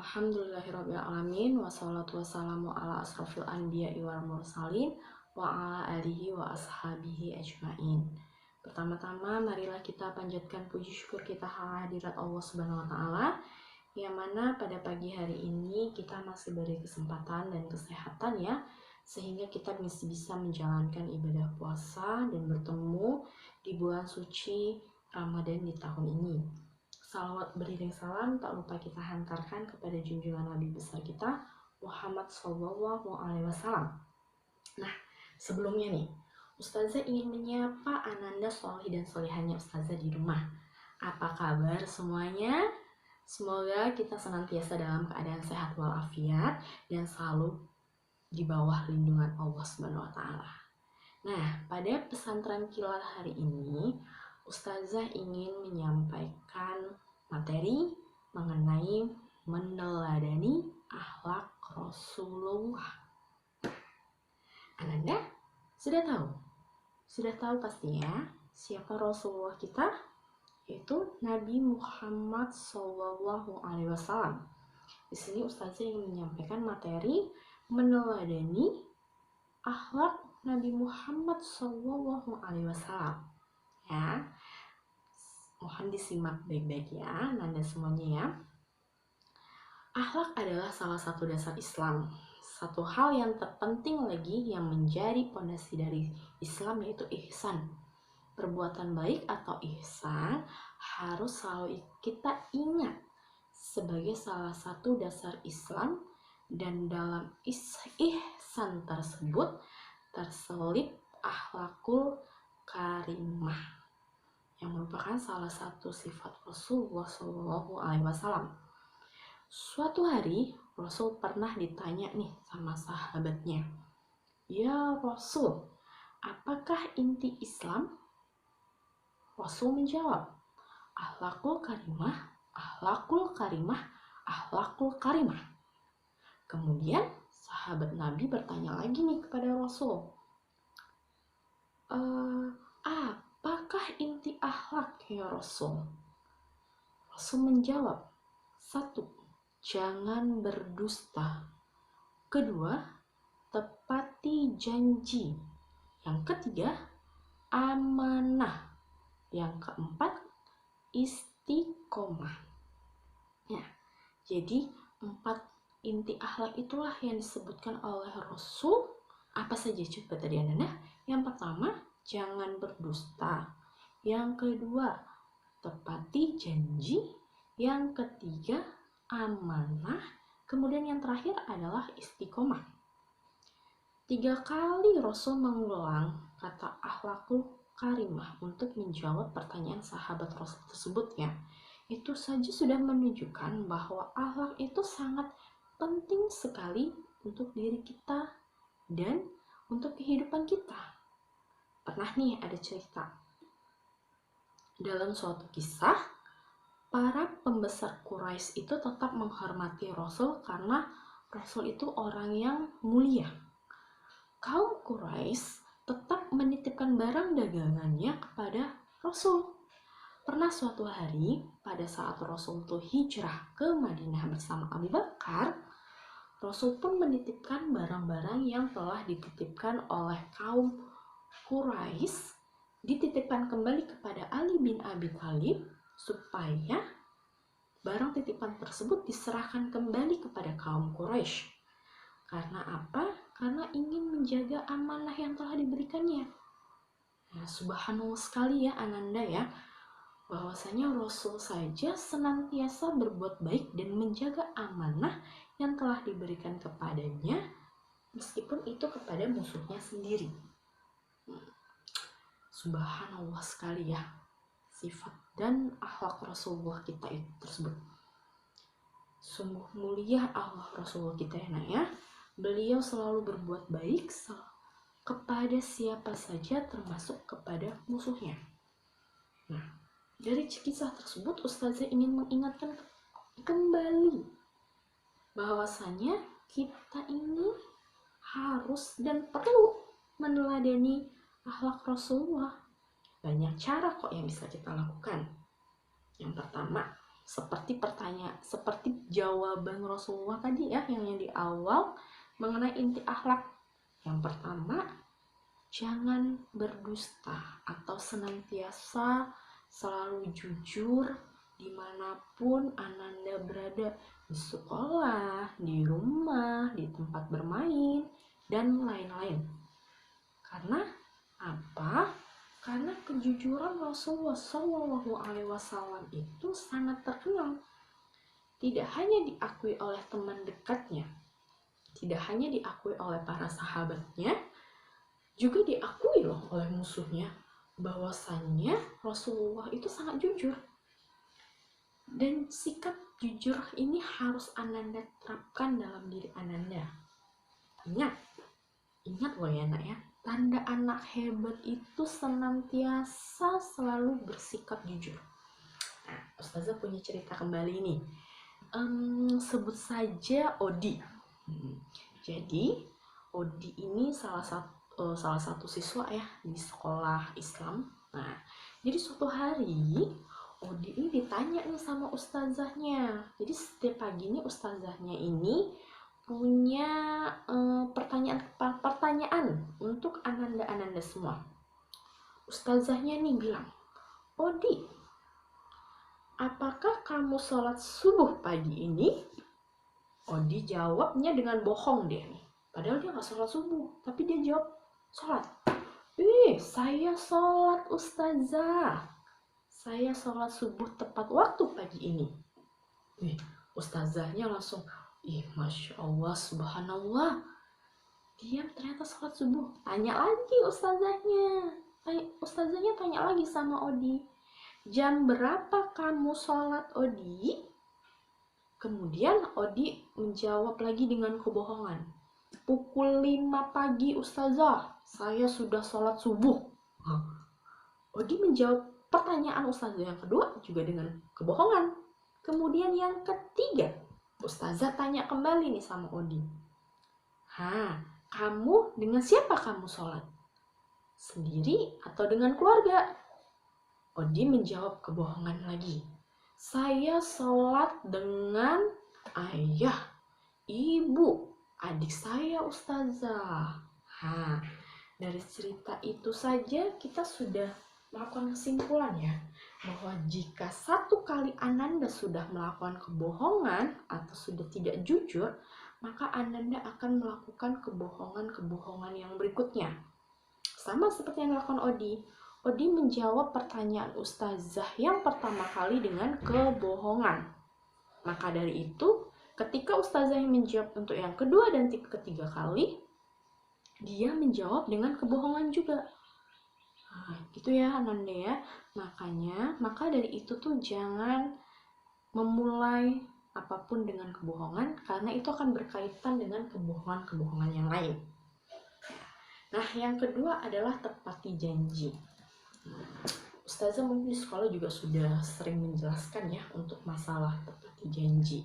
Alhamdulillahirrabbilalamin. Wassalatu wassalamu ala asrofil anbiya'i wal mursalin wa ala alihi wa ashabihi ajmain. Pertama-tama marilah kita panjatkan puji syukur kita hadirat Allah Subhanahu wa taala, yang mana pada pagi hari ini kita masih beri kesempatan dan kesehatan ya, sehingga kita masih bisa menjalankan ibadah puasa dan bertemu di bulan suci Ramadan di tahun ini. Salawat beriring salam tak lupa kita hantarkan kepada junjungan Nabi besar kita Muhammad SAW. Nah, sebelumnya nih, Ustazah ingin menyapa Ananda Solih dan Solihannya Ustazah di rumah. Apa kabar semuanya? Semoga kita senantiasa dalam keadaan sehat walafiat dan selalu di bawah lindungan Allah Subhanahu wa taala. Nah, pada pesantren kilat hari ini Ustazah ingin menyampaikan materi mengenai meneladani akhlak Rasulullah. Ananda sudah tahu? Sudah tahu pastinya siapa Rasulullah kita? Yaitu Nabi Muhammad SAW. Di sini Ustazah ingin menyampaikan materi meneladani akhlak Nabi Muhammad SAW. Ya, mohon disimak baik-baik ya, Nanda semuanya ya. Akhlak adalah salah satu dasar Islam. Satu hal yang terpenting lagi yang menjadi pondasi dari Islam yaitu ihsan. Perbuatan baik atau ihsan harus selalu kita ingat sebagai salah satu dasar Islam, dan dalam ihsan tersebut terselip akhlakul karimah yang merupakan salah satu sifat Rasulullah SAW. Suatu hari Rasul pernah ditanya nih sama sahabatnya, "Ya Rasul, apakah inti Islam?" Rasul menjawab, "Akhlakul karimah, akhlakul karimah, akhlakul karimah." Kemudian sahabat Nabi bertanya lagi nih kepada Rasul, apakah inti akhlak ya Rasul? Rasul menjawab, 1. Jangan berdusta. 2. Tepati janji. Yang ketiga, amanah. Yang keempat, istiqomah. Ya, jadi 4 inti akhlak itulah yang disebutkan oleh Rasul. Apa saja coba tadi Anda? Yang pertama, jangan berdusta. Yang kedua, tepati janji. Yang ketiga, amanah. Kemudian yang terakhir adalah istiqomah. 3 kali Rasul mengulang kata akhlakul karimah untuk menjawab pertanyaan sahabat Rasul tersebut ya. Itu saja sudah menunjukkan bahwa akhlak itu sangat penting sekali untuk diri kita dan untuk kehidupan kita. Pernah nih ada cerita, dalam suatu kisah para pembesar Quraisy itu tetap menghormati Rasul karena Rasul itu orang yang mulia. Kaum Quraisy tetap menitipkan barang dagangannya kepada Rasul. Pernah suatu hari pada saat Rasul itu hijrah ke Madinah bersama Abu Bakar, Rasul pun menitipkan barang-barang yang telah dititipkan oleh kaum Quraisy, dititipkan kembali kepada Ali bin Abi Thalib supaya barang titipan tersebut diserahkan kembali kepada kaum Quraisy. Karena apa? Karena ingin menjaga amanah yang telah diberikannya. Nah, subhanallah sekali ya Ananda ya, bahwasanya Rasul saja senantiasa berbuat baik dan menjaga amanah yang telah diberikan kepadanya, meskipun itu kepada musuhnya sendiri. Subhanallah sekali ya sifat dan akhlak Rasulullah kita itu tersebut. Sungguh mulia akhlak Rasulullah kita ya nak ya. Beliau selalu berbuat baik kepada siapa saja, termasuk kepada musuhnya. Nah, dari kisah tersebut Ustazah ingin mengingatkan kembali bahwasanya kita ini harus dan perlu meneladani akhlak Rasulullah. Banyak cara kok yang bisa kita lakukan. Yang pertama, seperti jawaban Rasulullah tadi ya, yang di awal mengenai inti akhlak. Yang pertama, jangan berdusta atau senantiasa selalu jujur dimanapun Ananda berada, di sekolah, di rumah, di tempat bermain, dan lain-lain. Karena apa? Karena kejujuran Rasulullah SAW itu sangat terkenal. Tidak hanya diakui oleh teman dekatnya, tidak hanya diakui oleh para sahabatnya, juga diakui loh oleh musuhnya, bahwasannya Rasulullah itu sangat jujur. Dan sikap jujur ini harus Ananda terapkan dalam diri Ananda. Ingat loh ya nak ya, tanda anak hebat itu senantiasa selalu bersikap jujur. Nah, Ustazah punya cerita kembali nih. Sebut saja Odi. Jadi Odi ini salah satu siswa ya di sekolah Islam. Nah, jadi suatu hari Odi ini ditanya nih sama ustazahnya. Jadi setiap pagi nih ustazahnya ini punya pertanyaan untuk Ananda semua. Ustazahnya nih bilang, Odi, apakah kamu sholat subuh pagi ini? Odi jawabnya dengan bohong dia nih. Padahal dia gak sholat subuh, tapi dia jawab sholat. Saya sholat ustazah. Saya sholat subuh tepat waktu pagi ini. Ustazahnya langsung, Masya Allah, subhanallah. Dia ternyata sholat subuh. Tanya lagi ustazahnya. Ustazahnya tanya lagi sama Odi. Jam berapa kamu sholat, Odi? Kemudian Odi menjawab lagi dengan kebohongan. Pukul 5 pagi ustazah, saya sudah sholat subuh. Odi menjawab pertanyaan ustazah yang kedua juga dengan kebohongan. Kemudian yang ketiga, ustazah tanya kembali nih sama Odi. Kamu dengan siapa kamu sholat? Sendiri atau dengan keluarga? Odi menjawab kebohongan lagi. Saya sholat dengan ayah, ibu, adik saya ustazah. Dari cerita itu saja kita sudah melakukan kesimpulan ya, bahwa jika satu kali Ananda sudah melakukan kebohongan atau sudah tidak jujur, maka Ananda akan melakukan kebohongan-kebohongan yang berikutnya. Sama seperti yang dilakukan Odi. Odi menjawab pertanyaan ustazah yang pertama kali dengan kebohongan. Maka dari itu, ketika ustazah yang menjawab untuk yang kedua dan ketiga kali, dia menjawab dengan kebohongan juga. Gitu ya Ananda ya. Maka dari itu tuh jangan memulai apapun dengan kebohongan, karena itu akan berkaitan dengan kebohongan-kebohongan yang lain. Nah, yang kedua adalah tepati janji. Ustazah mungkin di sekolah juga sudah sering menjelaskan ya untuk masalah tepati janji.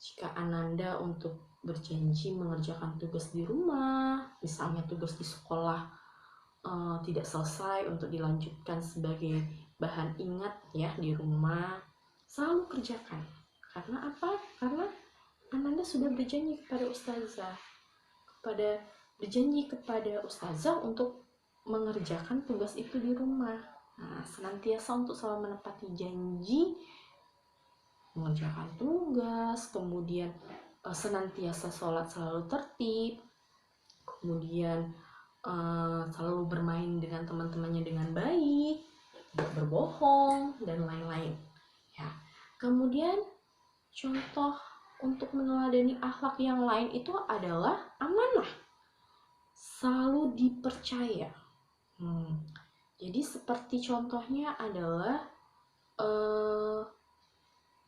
Jika Ananda untuk berjanji mengerjakan tugas di rumah, misalnya tugas di sekolah tidak selesai untuk dilanjutkan sebagai bahan ingat ya di rumah, selalu kerjakan. Karena apa? Karena Ananda sudah berjanji kepada ustazah, untuk mengerjakan tugas itu di rumah. Senantiasa untuk selalu menepati janji, mengerjakan tugas, kemudian senantiasa sholat selalu tertib, kemudian selalu bermain dengan teman-temannya dengan baik, tidak berbohong, dan lain-lain. Ya. Kemudian contoh untuk meneladani akhlak yang lain itu adalah amanah, selalu dipercaya. Jadi seperti contohnya adalah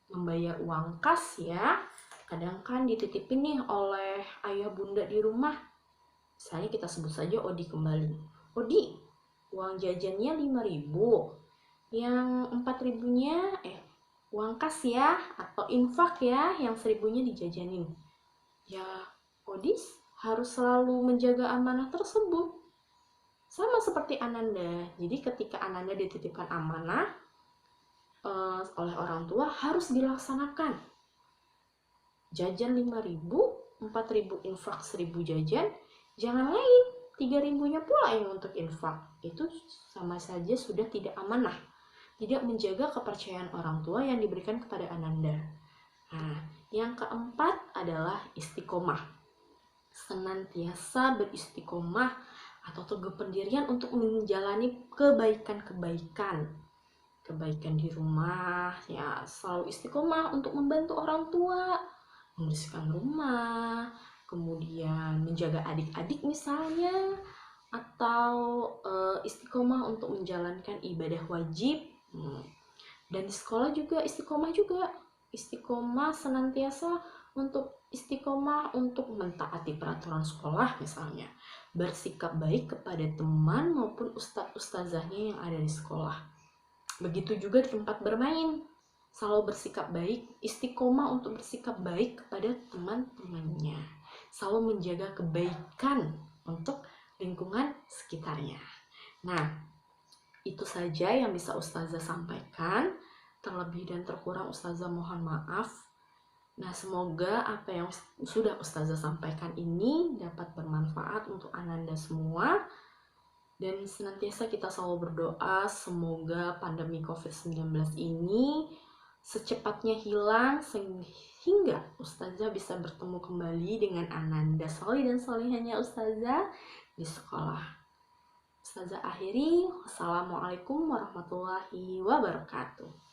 membayar uang kas ya. Kadang kan dititipin nih oleh ayah bunda di rumah. Misalnya kita sebut saja Odi kembali. Odi, uang jajannya 5.000. Yang 4.000-nya uang kas ya, atau infak ya, yang 1.000-nya dijajanin. Ya, Odi harus selalu menjaga amanah tersebut. Sama seperti Ananda. Jadi ketika Ananda dititipkan amanah, oleh orang tua harus dilaksanakan. Jajan 5.000, 4.000 infak, 1.000 jajan, jangan lain 3.000-nya pula yang untuk infak. Itu sama saja sudah tidak amanah, tidak menjaga kepercayaan orang tua yang diberikan kepada Ananda. Nah, yang keempat adalah istiqomah. Senantiasa beristiqomah atau teguh pendirian untuk menjalani kebaikan di rumah, ya selalu istiqomah untuk membantu orang tua, membersihkan rumah, kemudian menjaga adik-adik misalnya, atau istiqomah untuk menjalankan ibadah wajib. Dan di sekolah juga istiqomah senantiasa untuk istiqomah untuk mentaati peraturan sekolah misalnya, bersikap baik kepada teman maupun ustadz-ustazahnya yang ada di sekolah. Begitu juga di tempat bermain, selalu bersikap baik, istiqomah untuk bersikap baik kepada teman-temannya, selalu menjaga kebaikan untuk lingkungan sekitarnya. Nah, itu saja yang bisa Ustazah sampaikan. Terlebih dan terkurang Ustazah mohon maaf. Nah, semoga apa yang sudah Ustazah sampaikan ini dapat bermanfaat untuk Ananda semua. Dan senantiasa kita selalu berdoa semoga pandemi COVID-19 ini secepatnya hilang sehingga Ustazah bisa bertemu kembali dengan Ananda Soli dan Solihanya Ustazah di sekolah. Ustazah akhiri, wassalamualaikum warahmatullahi wabarakatuh.